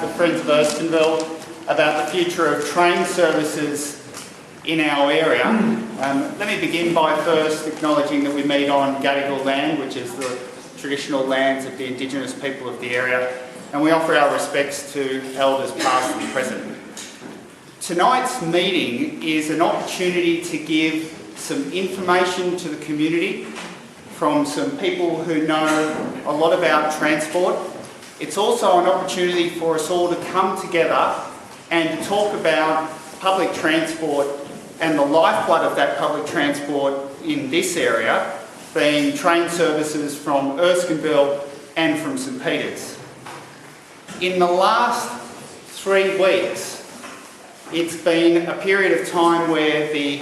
the Friends of Erskineville about the future of train services in our area. Let me begin by first acknowledging that we meet on Gadigal land, which is the traditional lands of the Indigenous people of the area, and we offer our respects to elders past and present. Tonight's meeting is an opportunity to give some information to the community from some people who know a lot about transport. It's also an opportunity for us all to come together and talk about public transport and the lifeblood of that public transport in this area, being train services from Erskineville and from St Peters. In the last 3 weeks, it's been a period of time where the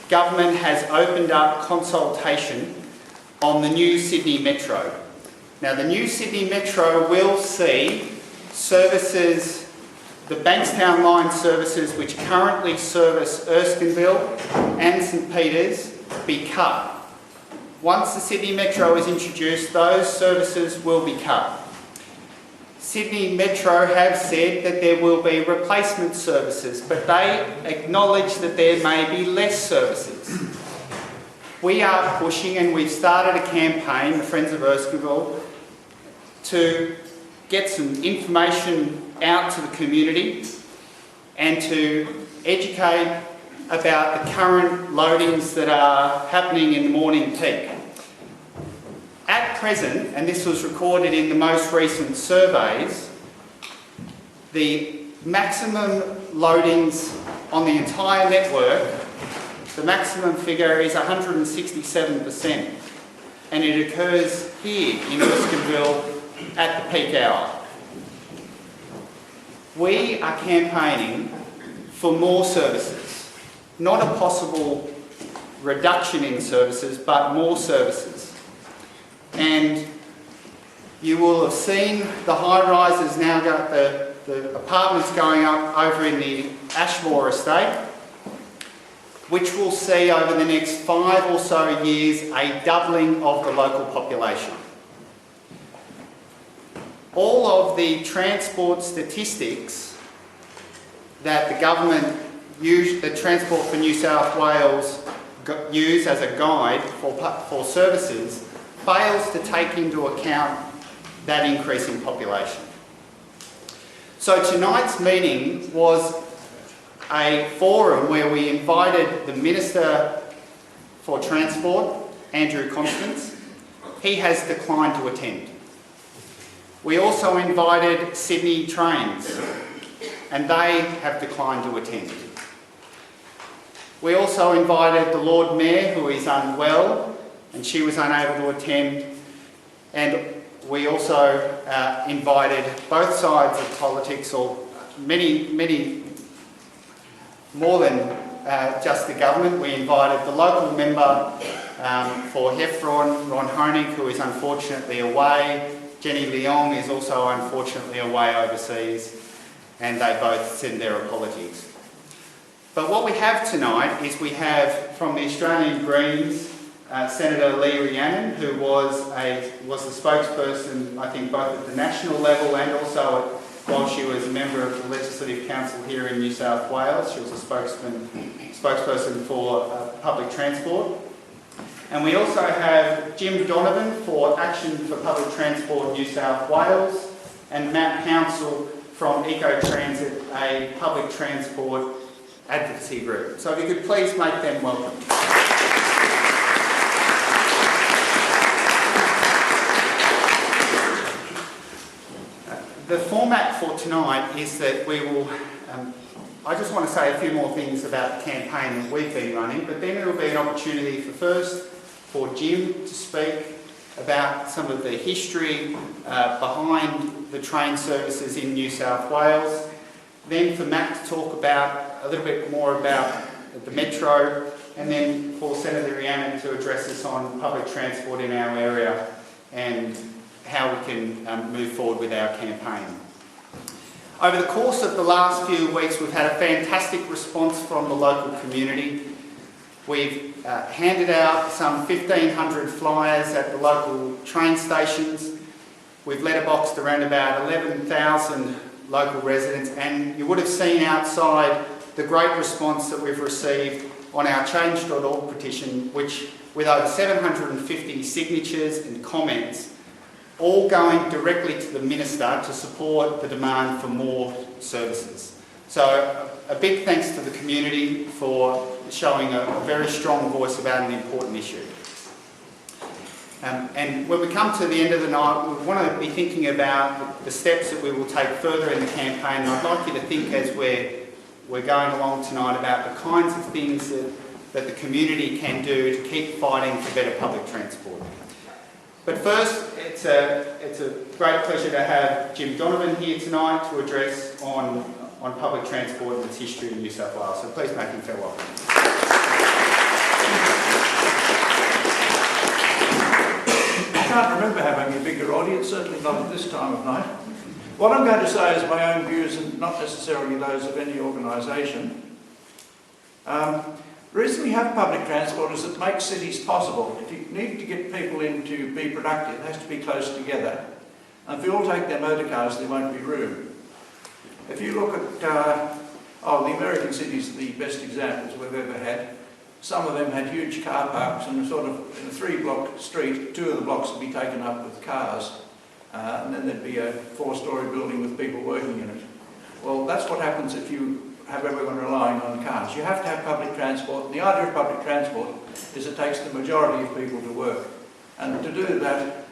government has opened up consultation on the new Sydney Metro. Now, the new Sydney Metro will see services, the Bankstown line services, which currently service Erskineville and St Peters, be cut. Once the Sydney Metro is introduced, those services will be cut. Sydney Metro have said that there will be replacement services, but they acknowledge that there may be less services. We are pushing, and we've started a campaign, the Friends of Erskineville, to get some information out to the community and to educate about the current loadings that are happening in the morning peak. At present, and this was recorded in the most recent surveys, the maximum loadings on the entire network, the maximum figure is 167%, and it occurs here in Erskineville at the peak hour. We are campaigning for more services, not a possible reduction in services, but more services. And you will have seen the high-rises now got the apartments going up over in the Ashmore estate, which will see over the next 5 or so years a doubling of the local population. All of the transport statistics that the government use, the Transport for New South Wales use as a guide for services, fails to take into account that increase in population. So tonight's meeting was a forum where we invited the Minister for Transport, Andrew Constance. He has declined to attend. We also invited Sydney Trains, and they have declined to attend. We also invited the Lord Mayor, who is unwell, and she was unable to attend. And we also invited both sides of politics, or many more than just the government. We invited the local member for Heffron, Ron Honig, who is unfortunately away. Jenny Leong is also unfortunately away overseas, and they both send their apologies. But what we have tonight is we have from the Australian Greens, Senator Lee Rhiannon, who was the spokesperson, I think, both at the national level and also while she was a member of the Legislative Council here in New South Wales. She was a spokesperson for public transport. And we also have Jim Donovan for Action for Public Transport New South Wales, and Matt Hounsell from Eco Transit, a public transport advocacy group. So if you could please make them welcome. The format for tonight is that we will, I just want to say a few more things about the campaign that we've been running, but then it will be an opportunity for Jim to speak about some of the history behind the train services in New South Wales, then for Matt to talk about a little bit more about the Metro, and then for Senator Rhiannon to address us on public transport in our area and how we can move forward with our campaign. Over the course of the last few weeks, we've had a fantastic response from the local community. We've handed out some 1,500 flyers at the local train stations. We've letterboxed around about 11,000 local residents, and you would have seen outside the great response that we've received on our change.org petition, which with over 750 signatures and comments, all going directly to the Minister to support the demand for more services. So a big thanks to the community for showing a very strong voice about an important issue. And when we come to the end of the night, we want to be thinking about the steps that we will take further in the campaign. And I'd like you to think as we're going along tonight about the kinds of things that the community can do to keep fighting for better public transport. But first, it's a great pleasure to have Jim Donovan here tonight to address on public transport and its history in New South Wales. So please make him feel welcome. I can't remember having a bigger audience, certainly not at this time of night. What I'm going to say is my own views and not necessarily those of any organisation. The reason we have public transport is it makes cities possible. If you need to get people in to be productive, it has to be close together. And if you all take their motor cars, there won't be room. If you look at, the American cities are the best examples we've ever had. Some of them had huge car parks, and sort of in a 3-block street, 2 of the blocks would be taken up with cars. And then there'd be a 4-storey building with people working in it. Well, that's what happens if you have everyone relying on cars. You have to have public transport. And the idea of public transport is it takes the majority of people to work. And to do that,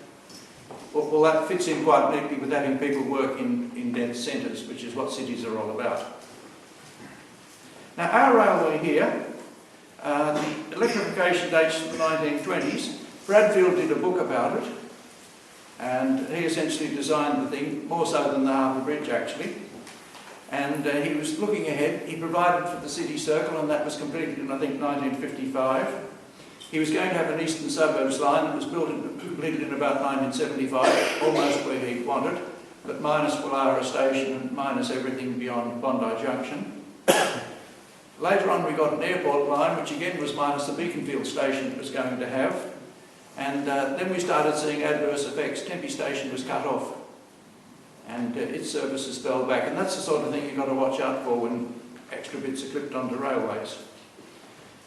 well, that fits in quite neatly with having people work in dense centres, which is what cities are all about. Now, our railway here, the electrification dates from the 1920s. Bradfield did a book about it, and he essentially designed the thing, more so than the Harbour Bridge actually. And he was looking ahead. He provided for the city circle, and that was completed in, I think, 1955. He was going to have an eastern suburbs line that was completed in about 1975, almost where he wanted, but minus Woollahra Station and minus everything beyond Bondi Junction. Later on we got an airport line, which again was minus the Beaconfield station it was going to have. And then we started seeing adverse effects. Tempe Station was cut off, and its services fell back. And that's the sort of thing you've got to watch out for when extra bits are clipped onto railways.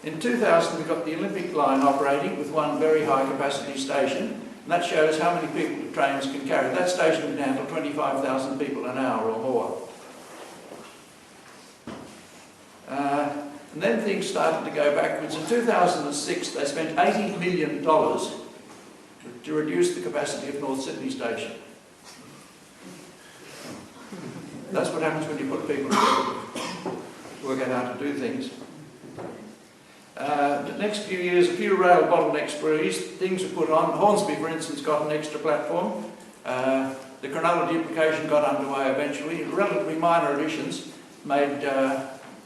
In 2000 we got the Olympic line operating with one very high capacity station, and that shows how many people the trains can carry. That station can handle 25,000 people an hour or more. And then things started to go backwards. In 2006 they spent $80 million to reduce the capacity of North Sydney Station. That's what happens when you put people together to work out how to do things. The next few years, a few rail bottlenecks were eased, things were put on. Hornsby, for instance, got an extra platform. The Cronulla duplication got underway eventually. Relatively minor additions made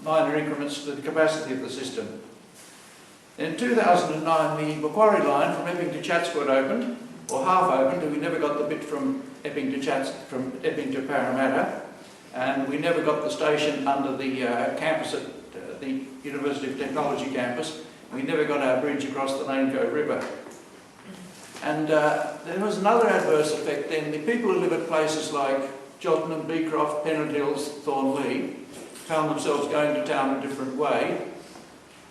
minor increments to the capacity of the system. In 2009, the Macquarie line from Epping to Chatswood opened, or half opened, and we never got the bit from Epping to Parramatta, and we never got the station under the campus at the University of Technology campus. We never got our bridge across the Lane River. And there was another adverse effect then. The people who live at places like Cheltenham, Beecroft, Pennant Hills, Thornlea, found themselves going to town a different way.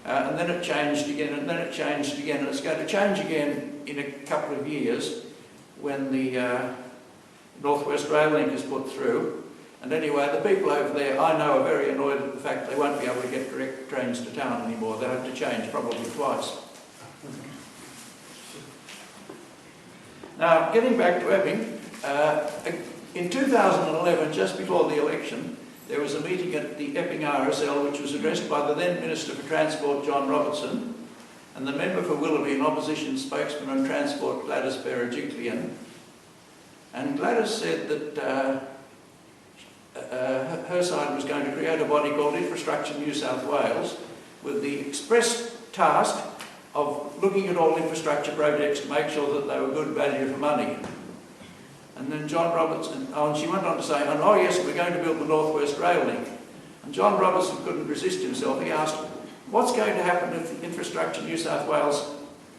And then it changed again, and then it changed again, and it's going to change again in a couple of years when the North West Rail Link is put through. And anyway, the people over there, I know, are very annoyed at the fact they won't be able to get direct trains to town anymore. They'll have to change probably twice. Now, getting back to Epping, in 2011, just before the election, there was a meeting at the Epping RSL which was addressed by the then Minister for Transport, John Robertson, and the member for Willoughby and opposition spokesman on transport, Gladys Berejiklian. And Gladys said that her side was going to create a body called Infrastructure New South Wales with the express task of looking at all infrastructure projects to make sure that they were good value for money. And then John Robertson, and she went on to say, oh yes, we're going to build the North West Rail Link. And John Robertson couldn't resist himself. He asked, what's going to happen if Infrastructure New South Wales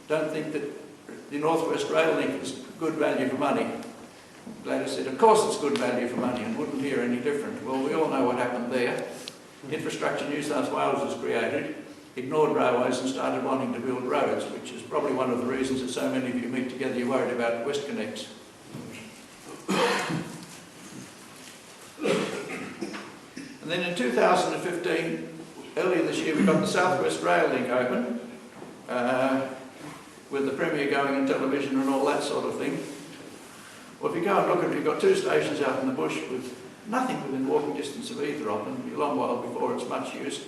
don't think that the North West Rail Link is good value for money? Gladys said, of course it's good value for money and wouldn't hear any different. Well, we all know what happened there. Infrastructure New South Wales was created, ignored railways and started wanting to build roads, which is probably one of the reasons that so many of you meet together, you're worried about WestConnex. And then in 2015, earlier this year, we got the South West Rail Link open, with the Premier going on television and all that sort of thing. Well, if you go and look at it, you've got two stations out in the bush with nothing within walking distance of either of them. It'll be a long while before it's much used.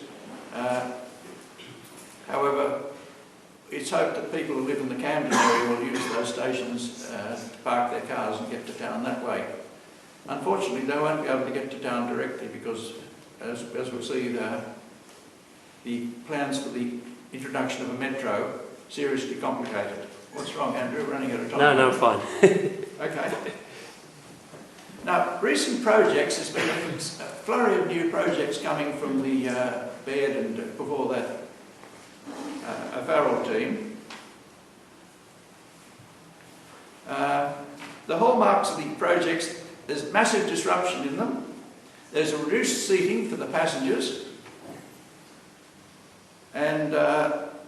However, it's hoped that people who live in the Camden area will use those stations to park their cars and get to town that way. Unfortunately, they won't be able to get to town directly because, as we'll see, the plans for the introduction of a metro seriously complicated. What's wrong, Andrew? We're running out of time. No, fine. Okay. Now, recent projects, there's been a flurry of new projects coming from the Baird and before that a Farrell team. The hallmarks of the projects, there's massive disruption in them. There's a reduced seating for the passengers. And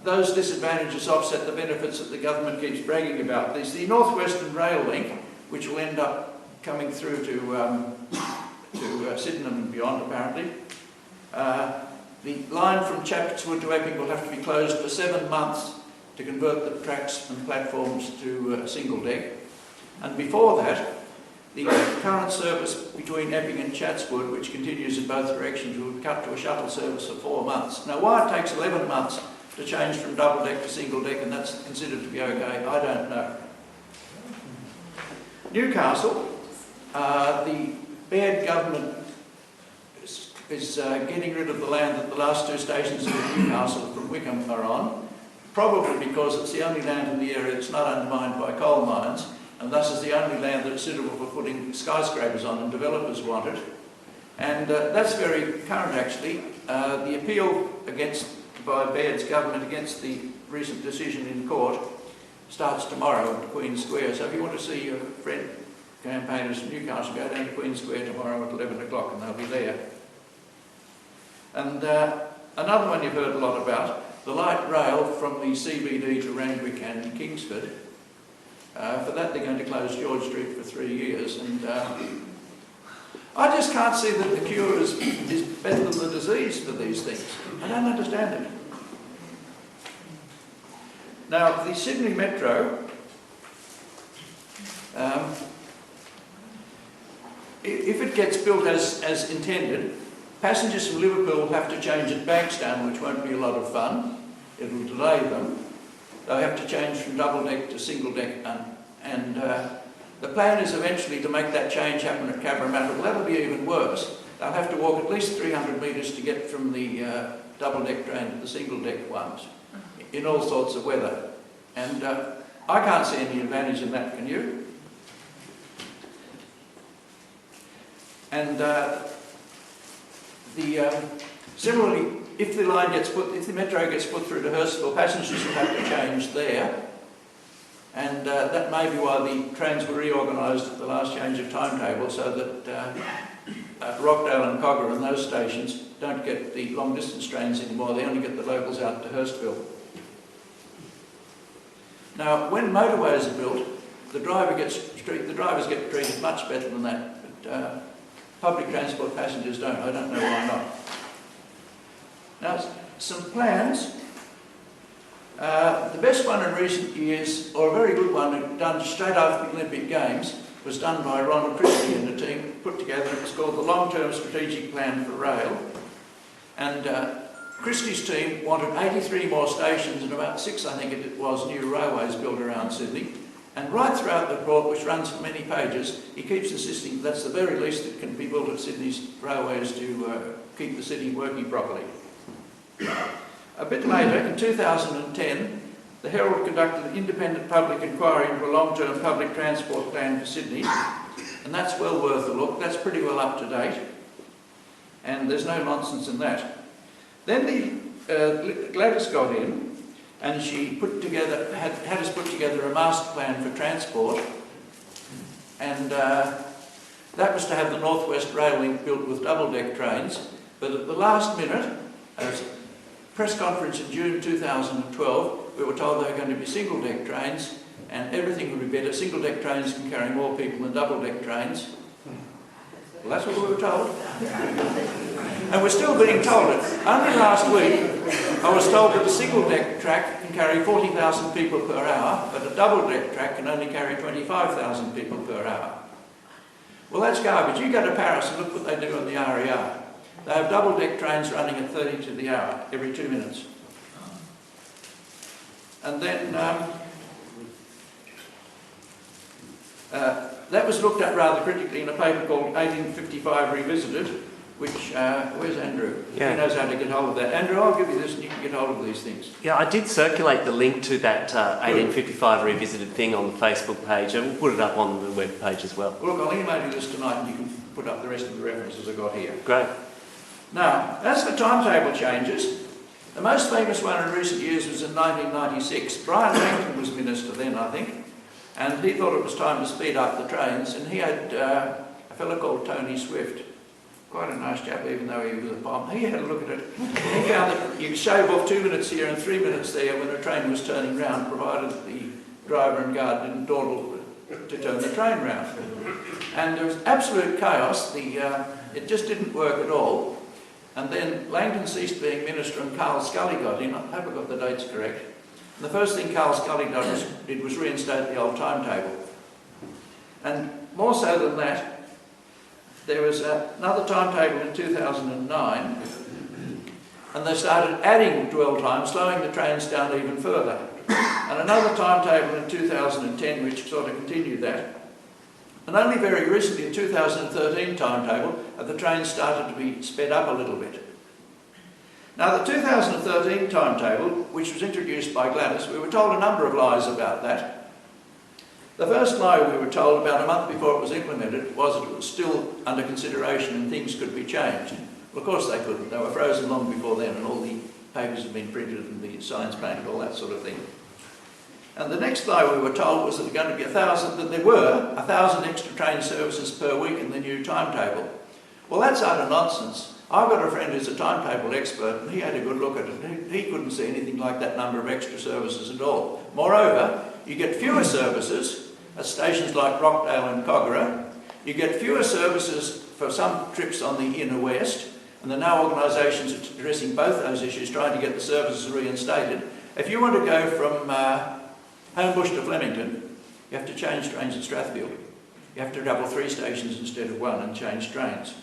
those disadvantages offset the benefits that the government keeps bragging about. There's the North Western Rail Link, which will end up coming through to Sydenham and beyond, apparently. The line from Chatswood to Epping will have to be closed for 7 months to convert the tracks and platforms to single deck. And before that, the current service between Epping and Chatswood, which continues in both directions, will cut to a shuttle service for 4 months. Now, why it takes 11 months to change from double deck to single deck, and that's considered to be okay, I don't know. Newcastle, the Baird government is getting rid of the land that the last two stations of Newcastle from Wickham are on, probably because it's the only land in the area that's not undermined by coal mines, and thus is the only land that's suitable for putting skyscrapers on, and developers want it. And that's very current, actually. The appeal by Baird's government against the recent decision in court starts tomorrow at Queen Square. So if you want to see your friend campaigners from Newcastle, go down to Queen Square tomorrow at 11 o'clock and they'll be there. And another one you've heard a lot about, the light rail from the CBD to Randwick and Kingsford. For that they're going to close George Street for 3 years, and I just can't see that the cure is better than the disease for these things. I don't understand it. Now, the Sydney Metro, if it gets built as intended, passengers from Liverpool will have to change at Bankstown, which won't be a lot of fun. It'll delay them. They'll have to change from double deck to single deck, and the plan is eventually to make that change happen at Cabramatta. Well, that'll be even worse. They'll have to walk at least 300 metres to get from the double deck train to the single deck ones, in all sorts of weather. And I can't see any advantage in that, can you? And similarly, if the metro gets put through to Hurstville, passengers will have to change there. And that may be why the trains were reorganised at the last change of timetable, so that Rockdale and Cogger and those stations don't get the long distance trains anymore. They only get the locals out to Hurstville. Now, when motorways are built, the drivers get treated much better than that. But public transport passengers don't. I don't know why not. Now, some plans. The best one in recent years, or a very good one, done straight after the Olympic Games, was done by Ronald Christie and the team, put together. It was called the Long-Term Strategic Plan for Rail. And Christie's team wanted 83 more stations and about 6, I think it was, new railways built around Sydney. And right throughout the report, which runs for many pages, he keeps insisting that's the very least that can be built at Sydney's railways to keep the city working properly. A bit later, in 2010, the Herald conducted an independent public inquiry into a long-term public transport plan for Sydney, and that's well worth a look. That's pretty well up to date, and there's no nonsense in that. Then Gladys got in, and she had us put together a master plan for transport, and that was to have the North West Rail Link built with double-deck trains, but at the last minute, as a press conference in June 2012, we were told they were going to be single-deck trains, and everything would be better. Single-deck trains can carry more people than double-deck trains. Well, that's what we were told. And we're still being told it. Only last week, I was told that a single-deck track can carry 40,000 people per hour, but a double-deck track can only carry 25,000 people per hour. Well, that's garbage. You go to Paris and look what they do on the RER. They have double-deck trains running at 30 to the hour every 2 minutes. And then that was looked at rather critically in a paper called 1855 Revisited, which, where's Andrew? Yeah. He knows how to get hold of that. Andrew, I'll give you this and you can get hold of these things. Yeah, I did circulate the link to that 1855 Revisited thing on the Facebook page, and we'll put it up on the web page as well. Well, look, I'll email you this tonight and you can put up the rest of the references I've got here. Great. Now, as for timetable changes, the most famous one in recent years was in 1996. Brian Langton was minister then, I think, and he thought it was time to speed up the trains, and he had a fellow called Tony Swift, quite a nice chap even though he was a bomb. He had a look at it. He found that you could shave off 2 minutes here and 3 minutes there when a train was turning round, provided the driver and guard didn't dawdle to turn the train round. And there was absolute chaos. It just didn't work at all. And then Langton ceased being minister and Carl Scully got in. I hope I got the dates correct. And the first thing Carl Scully did was reinstate the old timetable. And more so than that, there was another timetable in 2009, and they started adding dwell time, slowing the trains down even further. And another timetable in 2010, which sort of continued that. And only very recently, in 2013 timetable, the trains started to be sped up a little bit. Now, the 2013 timetable, which was introduced by Gladys, we were told a number of lies about that. The first lie we were told about a month before it was implemented was that it was still under consideration and things could be changed. Well, of course they couldn't. They were frozen long before then, and all the papers had been printed and the signs painted, all that sort of thing. And the next lie we were told was that there were going to be that there were 1,000 extra train services per week in the new timetable. Well, that's utter nonsense. I've got a friend who's a timetable expert, and he had a good look at it. He couldn't see anything like that number of extra services at all. Moreover, you get fewer services at stations like Rockdale and Kogarah. You get fewer services for some trips on the inner west, and there are now organisations addressing both those issues, trying to get the services reinstated. If you want to go from Homebush to Flemington, you have to change trains at Strathfield. You have to double 3 stations instead of 1 and change trains.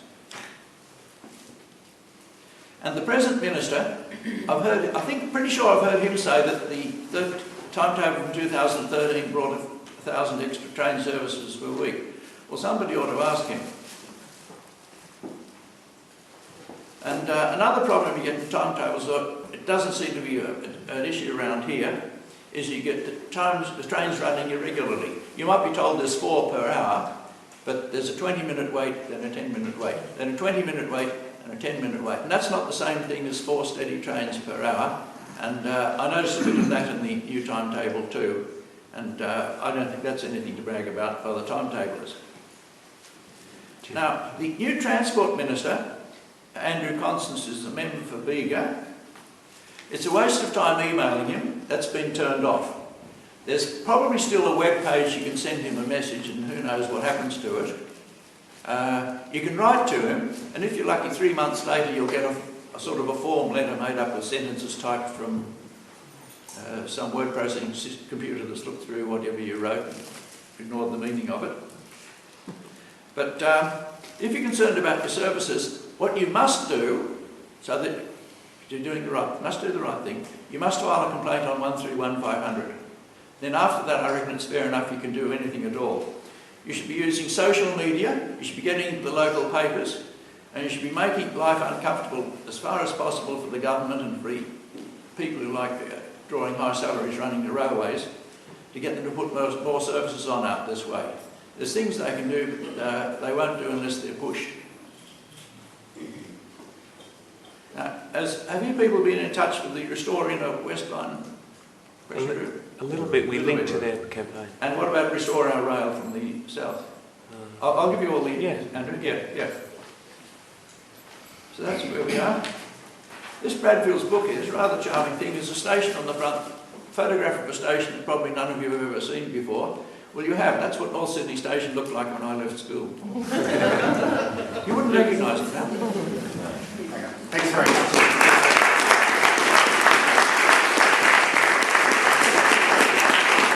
And the present minister, pretty sure I've heard him say that the timetable from 2013 brought 1,000 extra train services per week. Well, somebody ought to ask him. And another problem you get in timetables, though it doesn't seem to be an issue around here, is you get the trains running irregularly. You might be told there's 4 per hour, but there's a 20-minute wait, then a 10-minute wait, then a 20-minute wait, and a 10-minute wait. And that's not the same thing as 4 steady trains per hour. And I noticed a bit of that in the new timetable too. And I don't think that's anything to brag about for the timetablers. Now, the new Transport Minister, Andrew Constance, is the member for Bega. It's a waste of time emailing him. That's been turned off. There's probably still a web page you can send him a message, and who knows what happens to it. You can write to him, and if you're lucky 3 months later you'll get a sort of a form letter made up of sentences typed from some word processing computer that's looked through whatever you wrote and ignored the meaning of it. But if you're concerned about your services, what you must do, so that you're doing the right, must do the right thing, you must file a complaint on 131500. Then after that, I reckon it's fair enough you can do anything at all. You should be using social media, you should be getting the local papers, and you should be making life uncomfortable as far as possible for the government and for people who like drawing high salaries running the railways, to get them to put more services on out this way. There's things they can do, but they won't do unless they're pushed. Now, have you people been in touch with the Restore Inner West Line? A little bit. We linked to their campaign. And what about Restore Our Rail from the south? I'll give you all the... Yeah. Andrew, yeah. So that's where we are. This Bradfield's book is a rather charming thing. There's a station on the front, photograph of a station that probably none of you have ever seen before. Well, you have. That's what North Sydney Station looked like when I left school. You wouldn't recognise it now. Thanks very much.